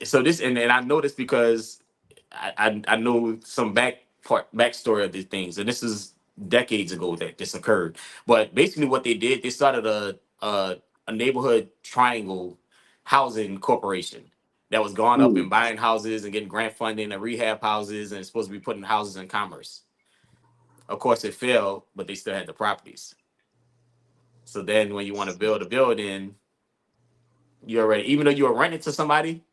so this, and I know this because I know some backstory of these things, and this is decades ago that this occurred. But basically, what they did, they started a neighborhood triangle housing corporation that was going up and buying houses and getting grant funding and rehab houses, and supposed to be putting houses in commerce. Of course, it failed, but they still had the properties. So then, when you want to build a building, even though you were renting to somebody,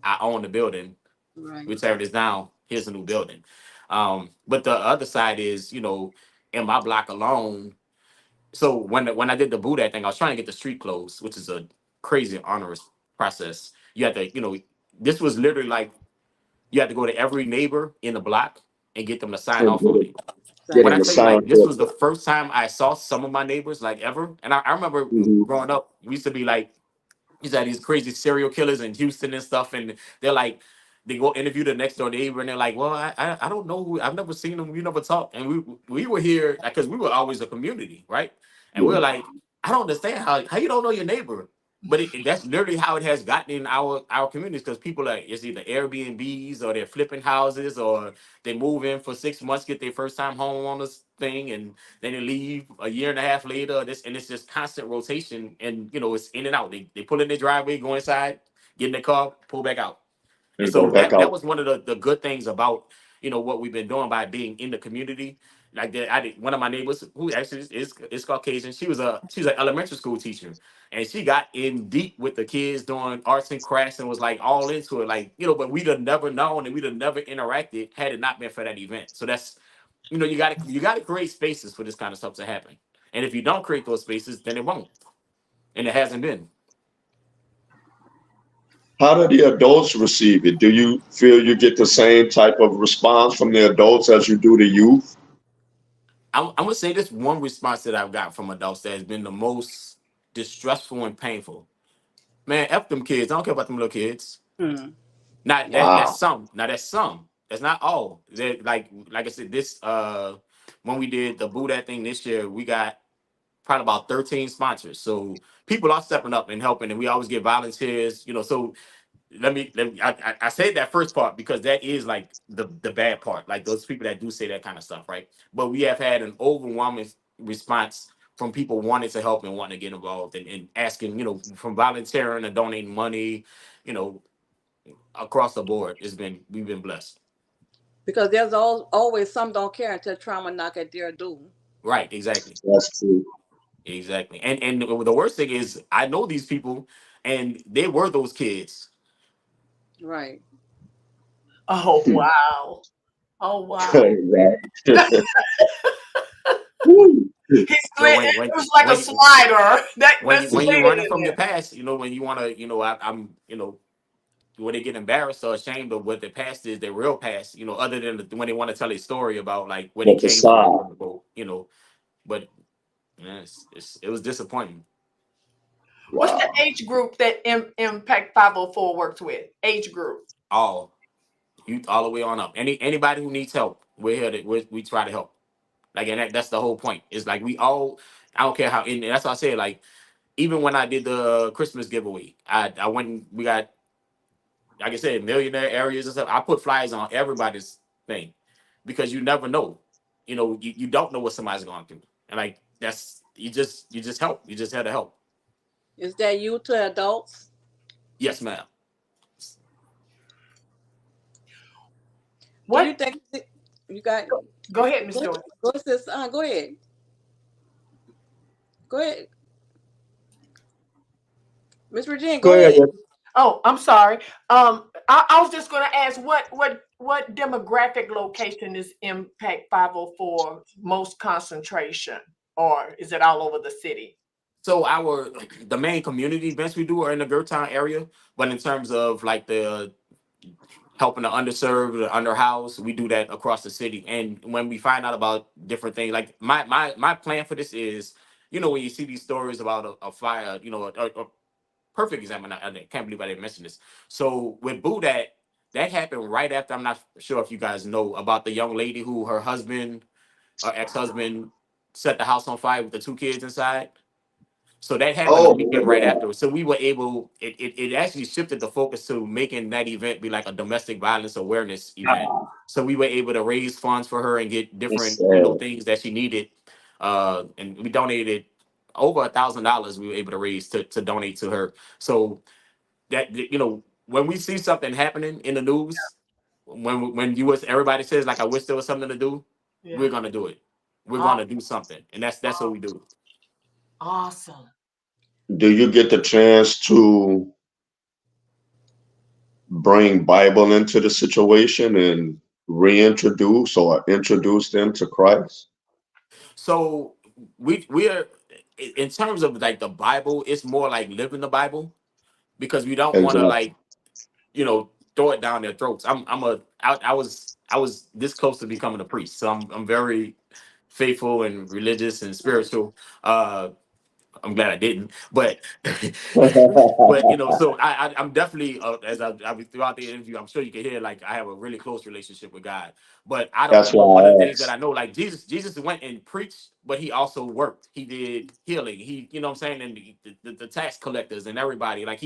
I own the building. Right. We tear this down. Here's a new building. But the other side is, in my block alone. So when I did the Buddha thing, I was trying to get the street closed, which is a crazy onerous process. You had to, this was literally like you had to go to every neighbor in the block and get them to sign off on it. When I tell you, like, this was the first time I saw some of my neighbors, like, ever. And I remember growing up, we used to be like, these are these crazy serial killers in Houston and stuff, and they're like, they go interview the next door neighbor, and they're like, well, I don't know, I've never seen them, we never talked, and we were here because we were always a community, right? And we were like, I don't understand how you don't know your neighbor. But that's literally how it has gotten in our communities because people are it's either Airbnbs or they're flipping houses or they move in for 6 months, get their first time home on this thing, and then they leave a year and a half later. This and it's just constant rotation, and it's in and out. They pull in their driveway, go inside, get in the car, pull back out. And And go so back that out. was one of the good things about what we've been doing by being in the community. Like that, I did one of my neighbors who actually is Caucasian. She's an elementary school teacher, and she got in deep with the kids doing arts and crafts and was like all into it. Like but we'd have never known and we'd have never interacted had it not been for that event. So that's you got to create spaces for this kind of stuff to happen. And if you don't create those spaces, then it won't, and it hasn't been. How do the adults receive it? Do you feel you get the same type of response from the adults as you do the youth? I'm gonna say this one response that I've got from adults that has been the most distressful and painful. Man, F them kids. I don't care about them little kids. Hmm. Not that's Wow. some. Now that's some. That's not all. Like I said, this when we did the Boo That thing this year, we got probably about 13 sponsors. So people are stepping up and helping, and we always get volunteers. So I say that first part because that is like the bad part, like those people that do say that kind of stuff, right? But we have had an overwhelming response from people wanting to help and wanting to get involved and asking, from volunteering to donating money, you know, across the board. We've been blessed. Because there's always some don't care until trauma knock at their door. Right, exactly. That's true. Exactly. And the worst thing is I know these people and they were those kids. Right. Oh wow. Oh wow. Right. Woo. So It was like a slider that when you're slid running in from your there. past, when you want to, I'm, when they get embarrassed or ashamed of what their past is, their real past, other than when they want to tell a story about like where they The came from, facade. quote unquote. But yeah, it was disappointing. What's the Wow. age group that Impact 504 works with? Age group. All youth, all the way on up. Anybody who needs help, we're here. We try to help. Like, and that's the whole point. It's like we all. I don't care how. And that's why I said like even when I did the Christmas giveaway, I went and we got like I said, millionaire areas and stuff. I put flyers on everybody's thing because you never know. You don't know what somebody's going through, and like that's you just help. You just had to help. Is that you to adults? Yes, ma'am. Do you What? think you got Go ahead, Miss go Joy. go sis, go ahead. Go ahead. Miss Regina, Go go ahead. ahead. Oh, I'm sorry. I was just going to ask what demographic location is Impact 504 most concentration, or is it all over the city? So the main community events we do are in the Gertown area, but in terms of like the helping the underserved, the underhoused, we do that across the city. And when we find out about different things, like my plan for this is, when you see these stories about a fire, a perfect example. I can't believe I didn't mention this. So with Boo that happened right after. I'm not sure if you guys know about the young lady who her husband, her ex-husband, set the house on fire with the two kids inside. So that happened the Oh, weekend right after. So we were able, it actually shifted the focus to making that event be like a domestic violence awareness event. So we were able to raise funds for her and get it's different, sad. things that she needed. And we donated over $1,000 we were able to raise to donate to her. So that, when we see something happening in the news, when everybody says like, I wish there was something to do, Yeah. we're going to do it. We're going to do something. And that's what we do. Awesome. Do you get the chance to bring Bible into the situation and reintroduce or introduce them to Christ? So we're in terms of like the Bible, it's more like living the Bible because we don't want to Exactly. like throw it down their throats. I was this close to becoming a priest, so I'm very faithful and religious and spiritual. Uh, I'm glad I didn't, but so I'm definitely as I throughout the interview, I'm sure you can hear like I have a really close relationship with God. But I don't. That's But why one of the I things that I asked. know, like Jesus went and preached, but he also worked. He did healing. He, you know what I'm saying, and the tax collectors and everybody. Like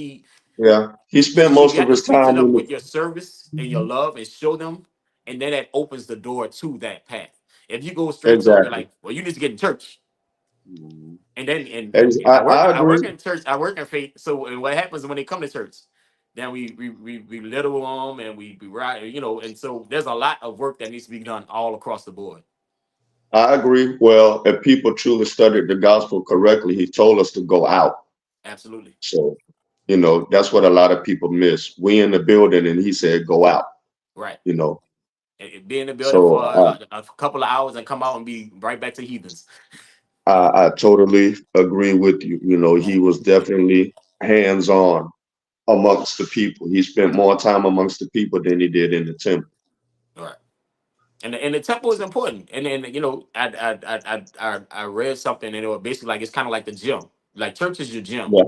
Yeah, he spent you most of got to his speak to time them in with the. your service and your love and show them, and then that opens the door to that path. If you go straight to them, Exactly. like, well, you need to get in church. Mhm. And then and I I work agree. in church. I work in faith. So and what happens when they come to church? Then we little them and we ride, and so there's a lot of work that needs to be done all across the board. I agree. Well, if people truly studied the gospel correctly, he told us to go out. Absolutely. So, that's what a lot of people miss. We in the building and he said, go out, Right. you know. And be in the building for So a couple of hours and come out and be right back to heathens. I totally agree with you. He was definitely hands on amongst the people. He spent more time amongst the people than he did in the temple. Right. And the temple is important. And then I read something and it was basically like it's kind of like the gym. Like church is your gym. Yeah.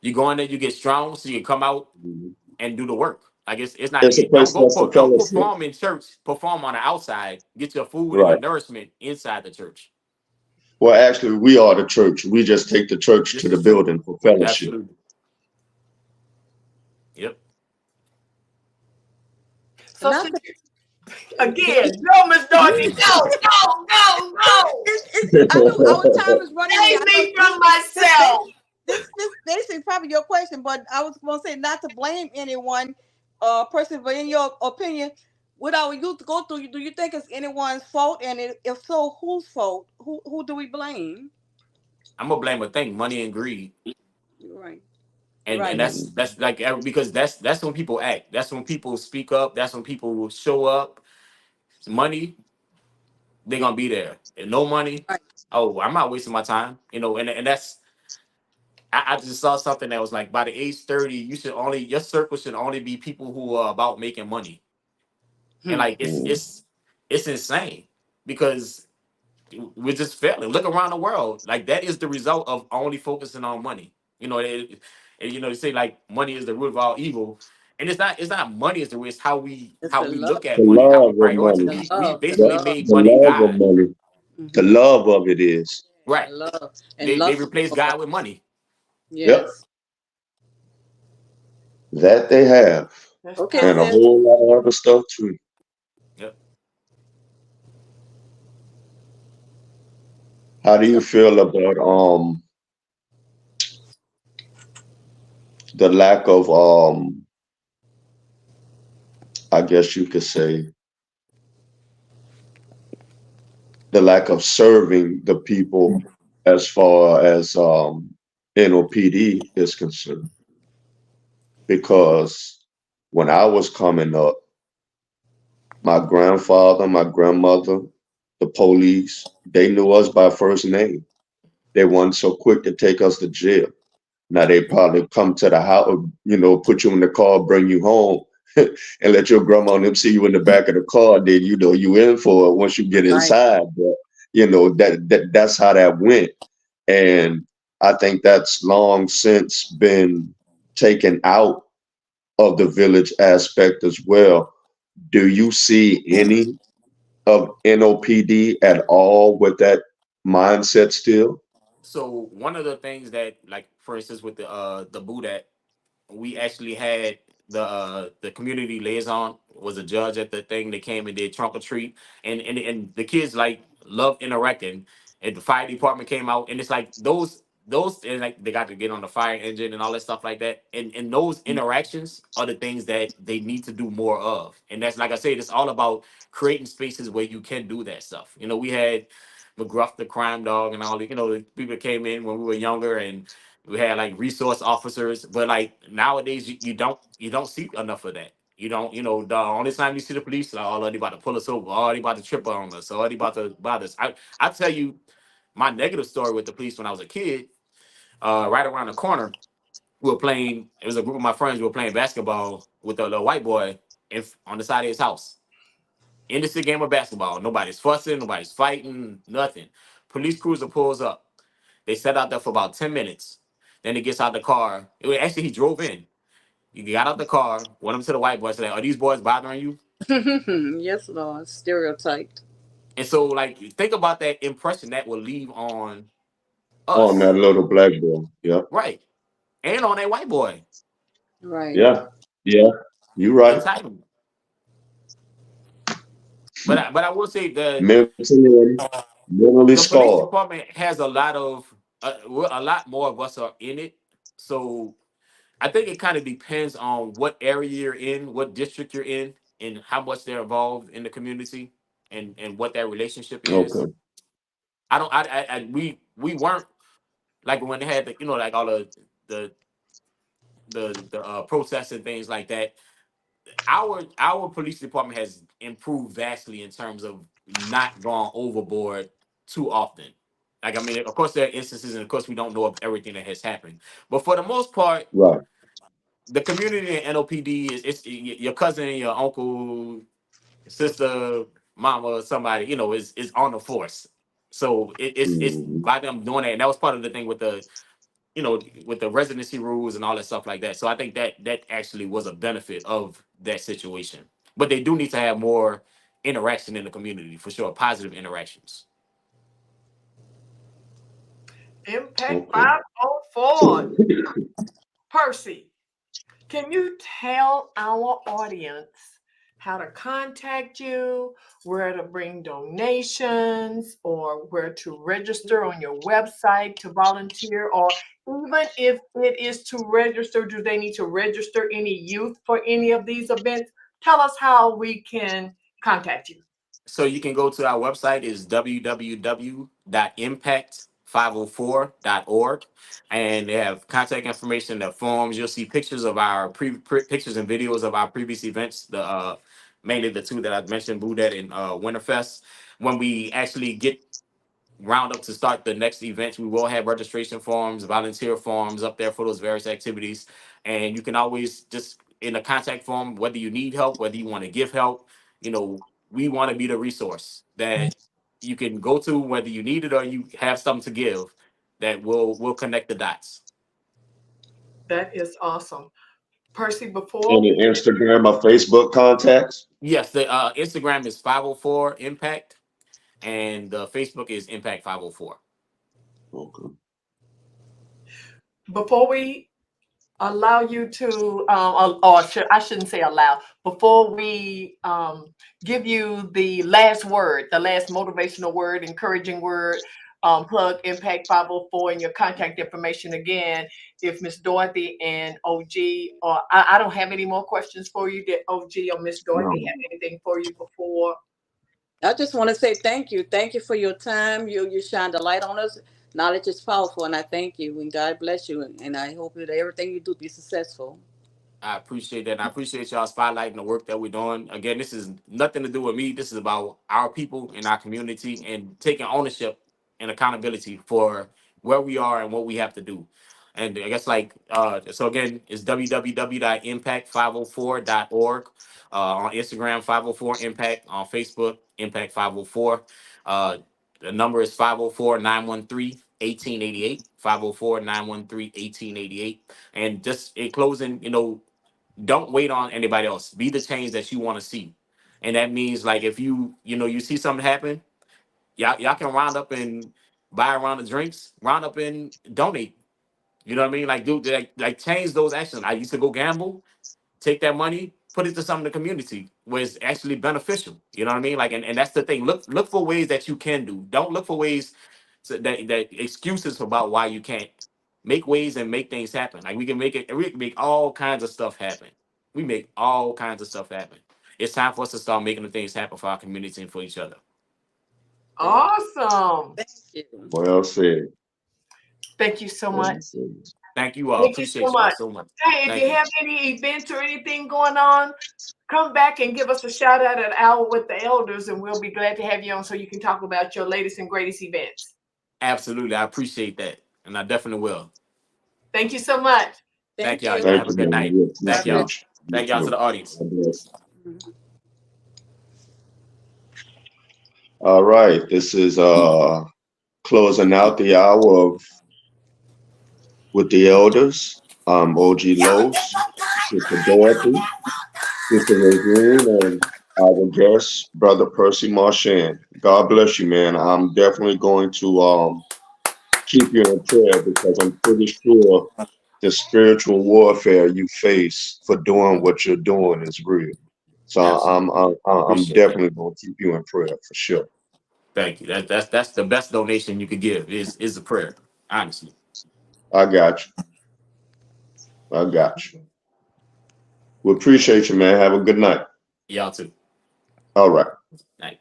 You go in there, you get strong, so you come out Mhm. and do the work. Like it's not It's a place for us to don't fellowship. perform in church. Perform on the outside. Get your food and your Right. nourishment inside the church. Well, actually, we are the church. We just take the church to This the is true. building for fellowship. Absolutely. Yep. So Not since to, again, go, Miss Dorothy, go. I know our time is running here. Save I know me from this, myself. this basically probably your question, but I was going to say not to blame anyone, person, but in your opinion, what our youth go through, do you think it's anyone's fault? And if so, whose fault? Who do we blame? I'm gonna blame a thing, money and greed. Right, And right. that's like because that's when people act. That's when people speak up. That's when people will show up. Money, they're gonna be there. And no money, Right. oh, I'm not wasting my time. And that's I just saw something that was like by the age 30, your circle should only be people who are about making money. And Hmm. like it's insane because we're just failing. Look around the world. Like that is the result of only focusing on money. They say like money is the root of all evil. And it's not money is the root, it's how we It's how the we love, look at The money, how love we of prioritize. money. We the The, basically love. made the money love of God. money. The Hmm. love of it is. Right. The love and They lust replaced for God with money. Yep. yes. That they have. That's Okay, And a powerful. sis. whole lot of other stuff too. Yep. How do you feel about the lack of I guess you could say the lack of serving the people as far as NOPD is concerned? Because when I was coming up, my grandfather, my grandmother, the police, they knew us by first name. They weren't so quick to take us to jail. Now they probably come to the house, put you in the car, bring you home, and let your grandma and them see you in the back of the car. Then you in for it once you get Right. inside. But that's how that went. And I think that's long since been taken out of the village aspect as well. Do you see any of NOPD at all with that mindset still? So one of the things that, like, for instance, with the Buddha, we actually had the community liaison was a judge at the thing. They came and did trunk or treat, and the kids like love interacting. And the fire department came out, and it's like those and like they got to get on the fire engine and all that stuff like that. And those interactions are the things that they need to do more of. And that's like I said, it's all about creating spaces where you can do that stuff. We had McGruff the crime dog and all the people that came in when we were younger, and we had like resource officers. But like nowadays you don't see enough of that. You don't, the only time you see the police, like, oh, they about to pull us over, oh, they about to trip on us, oh, they about to bother us. I tell you my negative story with the police when I was a kid. Right around the corner, we were playing. It was a group of my friends. We were playing basketball with a little white boy on the side of his house. Innocent game of basketball. Nobody's fussing. Nobody's fighting. Nothing. Police cruiser pulls up. They sat out there for about 10 minutes. Then he gets out the car. Actually, he drove in. He got out the car, went up to the white boy, said, "Are these boys bothering you?" Yes, Lord. Stereotyped. And so, like, think about that impression that will leave on On us, that little black boy. Yeah. right? And on that white boy. Right. Yeah. Yeah. You right. Entitlement. But I will say Mentally the police scarred. department has a lot of a lot more of us are in it. So I think it kind of depends on what area you're in, what district you're in, and how much they're involved in the community, and what that relationship is. Okay. I don't. We weren't like when they had the, like all the protests and things like that. Our police department has improved vastly in terms of not going overboard too often. Like, I mean, of course there are instances, and of course we don't know of everything that has happened, but for the most part, Right. the community in NOPD is it's your cousin, your uncle, sister, mama, somebody, is on the force. So it's Mhm. by them doing that, and that was part of the thing with the with the residency rules and all that stuff like that. So I think that actually was a benefit of that situation. But they do need to have more interaction in the community for sure, positive interactions. Impact Okay. 504. Percy, can you tell our audience how to contact you, where to bring donations, or where to register on your website to volunteer, or even if it is to register, do they need to register any youth for any of these events? Tell us how we can contact you. So you can go to our website is www.impact504.org, and they have contact information, the forms. You'll see pictures of our pictures and videos of our previous events. The mainly the two that I mentioned, Boudet and Winterfest. When we actually get round up to start the next events, we will have registration forms, volunteer forms up there for those various activities, and you can always just in a contact form, whether you need help, whether you want to give help, we want to be the resource that you can go to, whether you need it or you have something to give, that will connect the dots. That is awesome. Percy, before Any Instagram or Facebook contacts? Yes, the Instagram is 504 Impact, and the Facebook is Impact 504. Okay. before we allow you to, I shouldn't say allow, before we give you the last word, the last motivational word, encouraging word, plug Impact 504 and your contact information again. If Miss Dorothy and OG, or I don't have any more questions for you. Did OG or Miss Dorothy have anything for you before? I just want to say thank you. Thank you for your time. You shine the light on us. Knowledge is powerful, and I thank you. And God bless you. And I hope that everything you do be successful. I appreciate that. And I appreciate y'all spotlighting the work that we're doing. Again, this is nothing to do with me. This is about our people in our community and taking ownership and accountability for where we are and what we have to do. And I guess so again, it's www.impact504.org. On Instagram, 504 Impact. On Facebook, Impact 504. The number is 504-913-1888. 504-913-1888. And just in closing, don't wait on anybody else. Be the change that you want to see. And that means, like, if you see something happen, y'all can round up and buy a round of drinks, round up and donate. You know what I mean? Like, do like change those actions. I used to go gamble, take that money, put it to something in the community where it's actually beneficial. You know what I mean? Like, and that's the thing. Look for ways that you can do. Don't look for ways that excuses about why you can't. Make ways and make things happen. Like, we can make all kinds of stuff happen. We make all kinds of stuff happen. It's time for us to start making the things happen for our community and for each other. Awesome. Thank you. Well said. Thank you so much. Thank you all. Thank you Appreciate so y'all much. so much. Hey, if Thank you you. have any events or anything going on, come back and give us a shout out at Hour with the Elders, and we'll be glad to have you on so you can talk about your latest and greatest events. Absolutely. I appreciate that. And I definitely will. Thank you so much. Thank y'all. you. Y'all have a good night. Thank y'all. bless. Thank y'all to the audience. God bless. All right. This is closing out the hour of with the elders, OG Los, Sister Dorothy, Sister Regine, and our guest, Brother Percy Marchand. God bless you, man. I'm definitely going to keep you in prayer because I'm pretty sure the spiritual warfare you face for doing what you're doing is real. So I'm Appreciate that. definitely going to keep you in prayer for sure. Thank you. That's the best donation you could give is a prayer. Honestly. I got you. I got you. We appreciate you, man. Have a good night. Y'all too. All right. Night.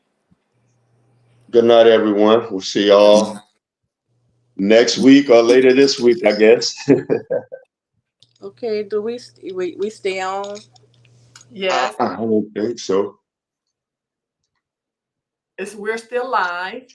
Good night, everyone. We'll see y'all next week or later this week, I guess. Okay, do we stay on? Yes, I don't think so. we're still live.